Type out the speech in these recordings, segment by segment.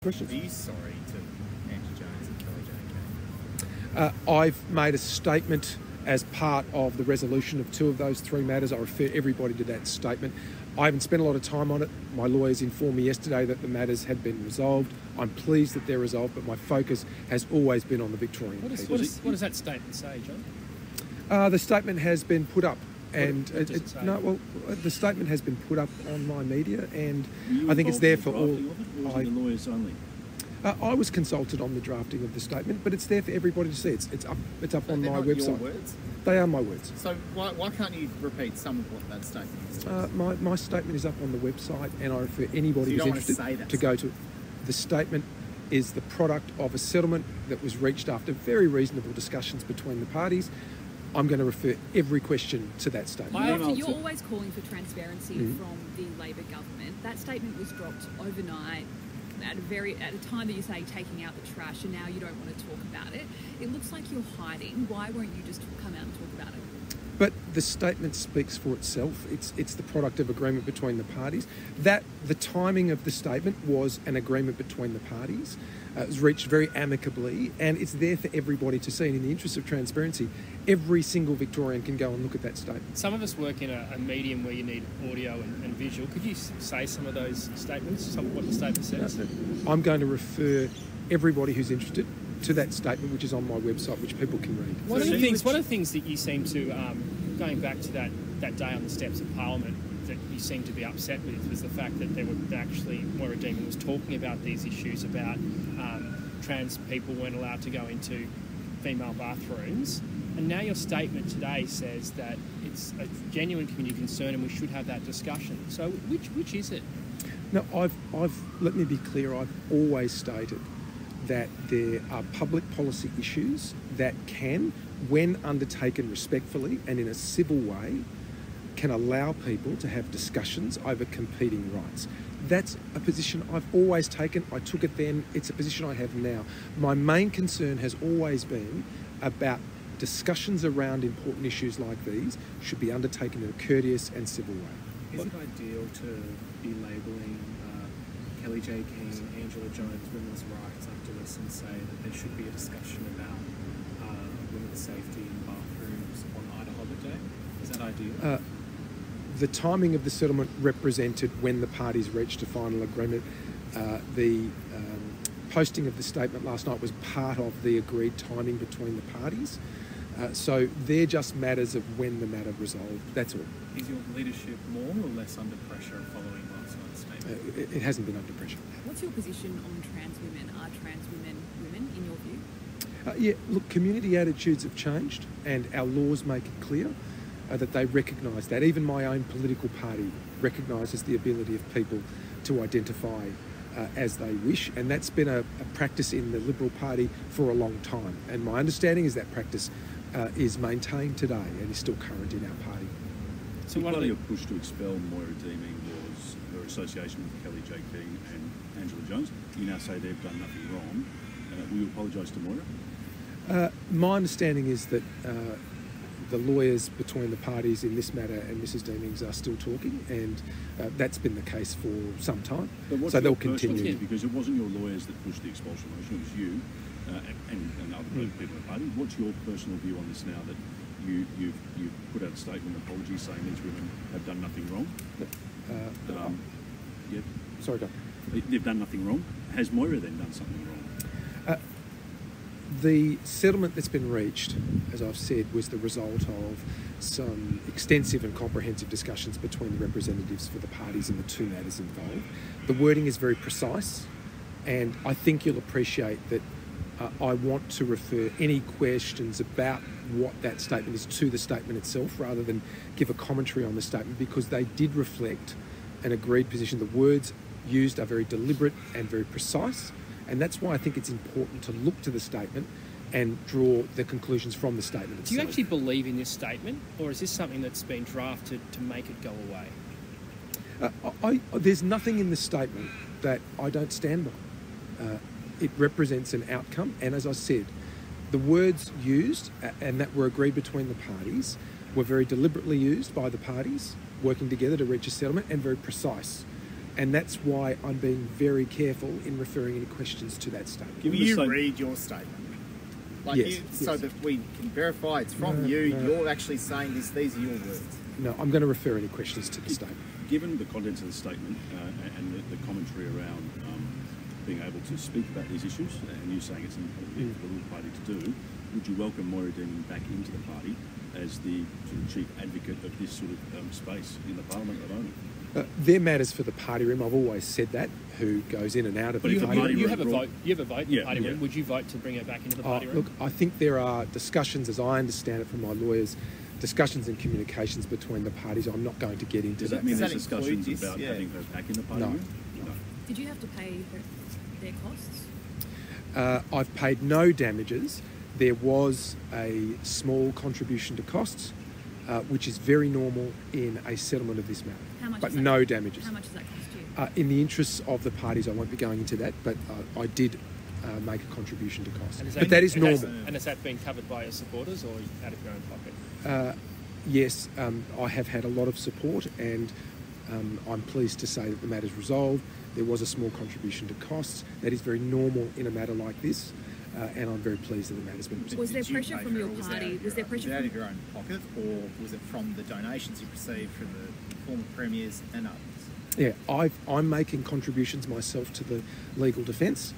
questions. Are you sorry to Angie Jones and Kelly J. I've made a statement as part of the resolution of 2 of those 3 matters. I refer everybody to that statement. I haven't spent a lot of time on it. My lawyers informed me yesterday that the matters had been resolved. I'm pleased that they're resolved, but my focus has always been on the Victorian people. What does that statement say, John? The statement has been put up. And what does it say? the statement has been put up on my media, and I think it's there for all. Or was it the lawyers only? I was consulted on the drafting of the statement, but it's there for everybody to see. It's up on my Not website. your words? They are my words. So why can't you repeat some of what that statement is? My statement is up on the website, and I refer anybody So you who's don't want to interested say that to go to it. The statement is the product of a settlement that was reached after very reasonable discussions between the parties. I'm going to refer every question to that statement. So you're always calling for transparency from the Labor government. That statement was dropped overnight at a time that you say taking out the trash, and now you don't want to talk about it. It looks like you're hiding. Why won't you just come out and talk about it? But the statement speaks for itself. It's the product of agreement between the parties. That the timing of the statement was an agreement between the parties. It was reached very amicably, and it's there for everybody to see. And in the interest of transparency, every single Victorian can go and look at that statement. Some of us work in a medium where you need audio and visual. Could you say some of those statements, some of what the statement says? I'm going to refer everybody who's interested to that statement, which is on my website, which people can read. One of the things that you seem to, going back to that day on the steps of Parliament, that you seem to be upset with was the fact that Moira Deeming was talking about these issues about trans people weren't allowed to go into female bathrooms, and now your statement today says that it's a genuine community concern and we should have that discussion. So which is it? No, let me be clear. I've always stated that there are public policy issues that can, when undertaken respectfully and in a civil way, can allow people to have discussions over competing rights. That's a position I've always taken. I took it then. It's a position I have now. My main concern has always been about discussions around important issues like these should be undertaken in a courteous and civil way. Is it ideal to be labelling Kelly J. King, Angela Jones, women's rights activists and say that there should be a discussion about women's safety in bathrooms on Ida Hobbit Day? Is that ideal? The timing of the settlement represented when the parties reached a final agreement. The posting of the statement last night was part of the agreed timing between the parties. So they're just matters of when the matter resolved. That's all. Is your leadership more or less under pressure following last night's statement? It hasn't been under pressure. What's your position on trans women? Are trans women women in your view? Yeah, look, community attitudes have changed, and our laws make it clear that they recognise that. Even my own political party recognises the ability of people to identify as they wish, and that's been a practice in the Liberal Party for a long time. And my understanding is that practice is maintained today and is still current in our party. So part of your push to expel Moira Deeming was her association with Kelly J. King and Angela Jones. You now say they've done nothing wrong. Will you apologise to Moira? My understanding is that the lawyers between the parties in this matter and Mrs. Deeming's are still talking, and that's been the case for some time. So they'll continue. Because it wasn't your lawyers that pushed the expulsion motion, it was you and other people in the party. What's your personal view on this now that you've put out a statement of apology saying these women have done nothing wrong? Sorry, go. They've done nothing wrong. Has Moira then done something wrong? The settlement that's been reached, as I've said, was the result of some extensive and comprehensive discussions between the representatives for the parties in the 2 matters involved. The wording is very precise, and I think you'll appreciate that I want to refer any questions about what that statement is to the statement itself rather than give a commentary on the statement, because they did reflect an agreed position. The words used are very deliberate and very precise, and that's why I think it's important to look to the statement and draw the conclusions from the statement itself. Do you actually believe in this statement, or is this something that's been drafted to make it go away? There's nothing in the statement that I don't stand by. It represents an outcome, and as I said, the words used and that were agreed between the parties were very deliberately used by the parties working together to reach a settlement, and very precise. And that's why I'm being very careful in referring any questions to that statement. Will you read your statement? Like Yes, so yes. that we can verify it's from you. no. You're actually saying this. These are your words. No, I'm going to refer any questions to the statement. Given the contents of the statement and the commentary around being able to speak about these issues, and you saying it's important for the Liberal Party to do, would you welcome Moira Deeming back into the party as the sort of chief advocate of this sort of space in the Parliament at the moment? They're matters for the party room. I've always said that. Who goes in and out of But the if the party party room? You room have a brought- vote. You have a vote in Yeah, the party yeah. room. Would you vote to bring her back into the Oh, party room? look, I think there are discussions, as I understand it from my lawyers, discussions and communications between the parties. I'm not going to get into Does that. that mean Does there's that include discussions this? about Yeah. having her back in the party No. room? No. Did you have to pay their costs? I've paid no damages. There was a small contribution to costs, which is very normal in a settlement of this matter. How much But does that- no damages. How much does that cost you? In the interests of the parties, I won't be going into that, but I did make a contribution to costs. And But that is and normal. And has that been covered by your supporters or out of your own pocket? Yes, I have had a lot of support, and I'm pleased to say that the matter's resolved. There was a small contribution to costs. That is very normal in a matter like this, and I'm very pleased that the matter's been resolved. Was there Did you pressure pay from for your it, or was it party? out of Was there your- pressure was it out from- of your own pocket, or was it from the donations you received from the former premiers and others? Yeah, I'm making contributions myself to the legal defence.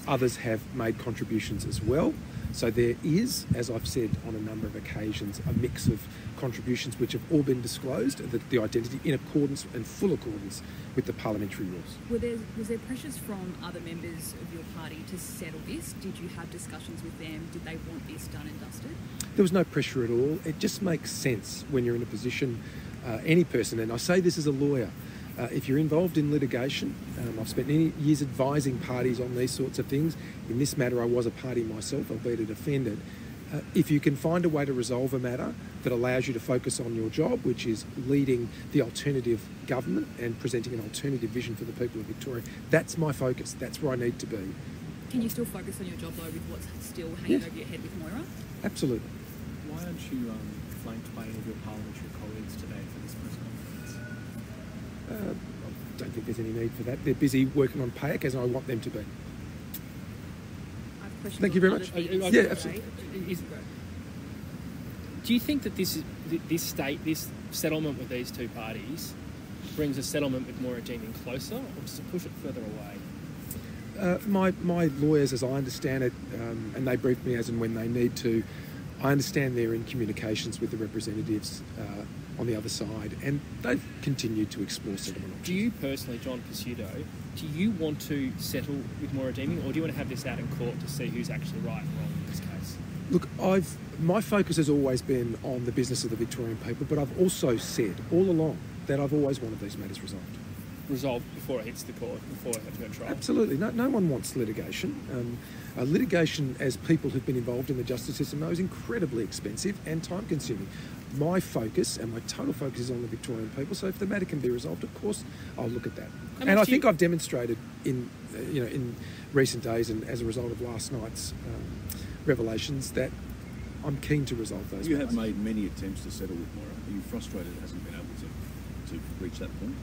Others have made contributions as well. So there is, as I've said on a number of occasions, a mix of contributions which have all been disclosed, the identity in accordance and full accordance with the parliamentary rules. Was there pressures from other members of your party to settle this? Did you have discussions with them? Did they want this done and dusted? There was no pressure at all. It just makes sense when you're in a position, any person, and I say this as a lawyer, if you're involved in litigation, I've spent many years advising parties on these sorts of things. In this matter, I was a party myself, albeit a defendant. If you can find a way to resolve a matter that allows you to focus on your job, which is leading the alternative government and presenting an alternative vision for the people of Victoria, that's my focus. That's where I need to be. Can you still focus on your job though with what's still hanging Yes. over your head with Moira? Absolutely. Why aren't you flanked by any of your parliamentary colleagues today for this press conference? I don't think there's any need for that. They're busy working on PAYAC, as I want them to be. I have questions Thank you on very other much. things. Yeah, Okay. absolutely. Do you think that this settlement with these two parties brings a settlement with Moira Deeming closer, or does it push it further away? My lawyers, as I understand it, and they brief me as and when they need to, I understand they're in communications with the representatives on the other side, and they've continued to explore settlement options. Do you personally, John Pesutto, do you want to settle with Moira Deeming, or do you want to have this out in court to see who's actually right and wrong in this case? Look, my focus has always been on the business of the Victorian people, but I've also said all along that I've always wanted these matters resolved. Resolved before it hits the court, before it has to go to trial? Absolutely. No one wants litigation. Litigation, as people who've been involved in the justice system know, is incredibly expensive and time-consuming. My focus and my total focus is on the Victorian people. So if the matter can be resolved, of course, I'll look at that. How And much I do think you- I've demonstrated in recent days, and as a result of last night's revelations, that I'm keen to resolve those. You matters. have made many attempts to settle with Moira. Are you frustrated it hasn't been able to reach that point?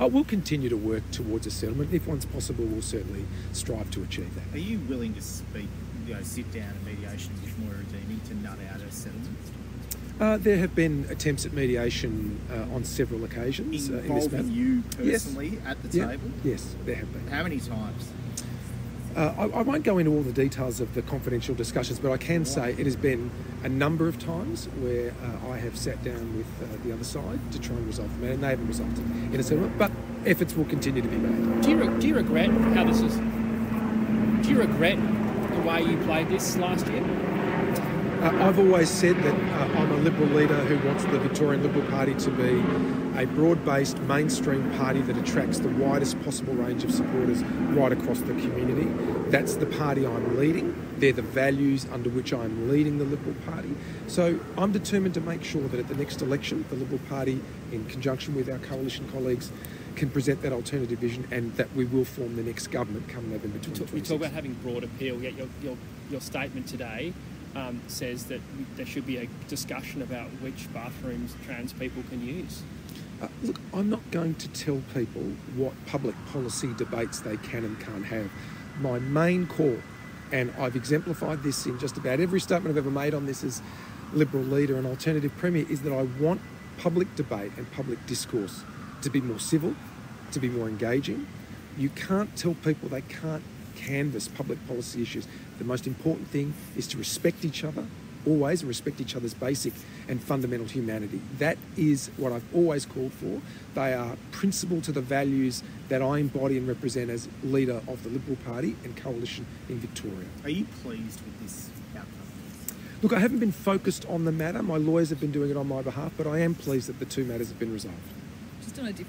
We'll continue to work towards a settlement. If one's possible, we'll certainly strive to achieve that. Are you willing to sit down in mediation with Moira Deeming to nut out a settlement? There have been attempts at mediation on several occasions in this matter. Involving you Yes. personally at the Yeah. table? Yes, there have been. How many times? I won't go into all the details of the confidential discussions, but I can say it has been a number of times where I have sat down with the other side to try and resolve the matter, and they haven't resulted in a settlement, but efforts will continue to be made. Do you regret how this is? Do you regret the way you played this last year? I've always said that I'm a Liberal leader who wants the Victorian Liberal Party to be a broad-based mainstream party that attracts the widest possible range of supporters right across the community. That's the party I'm leading. They're the values under which I'm leading the Liberal Party. So I'm determined to make sure that at the next election, the Liberal Party, in conjunction with our coalition colleagues, can present that alternative vision, and that we will form the next government come November 2026. We talk about having broad appeal, yet your statement today says that there should be a discussion about which bathrooms trans people can use. Look, I'm not going to tell people what public policy debates they can and can't have. My main call, and I've exemplified this in just about every statement I've ever made on this as Liberal leader and Alternative Premier, is that I want public debate and public discourse to be more civil, to be more engaging. You can't tell people they can't canvass public policy issues. The most important thing is to respect each other, always, and respect each other's basic and fundamental humanity. That is what I've always called for. They are principal to the values that I embody and represent as leader of the Liberal Party and coalition in Victoria. Are you pleased with this outcome? Look, I haven't been focused on the matter. My lawyers have been doing it on my behalf, but I am pleased that the two matters have been resolved. Just on a different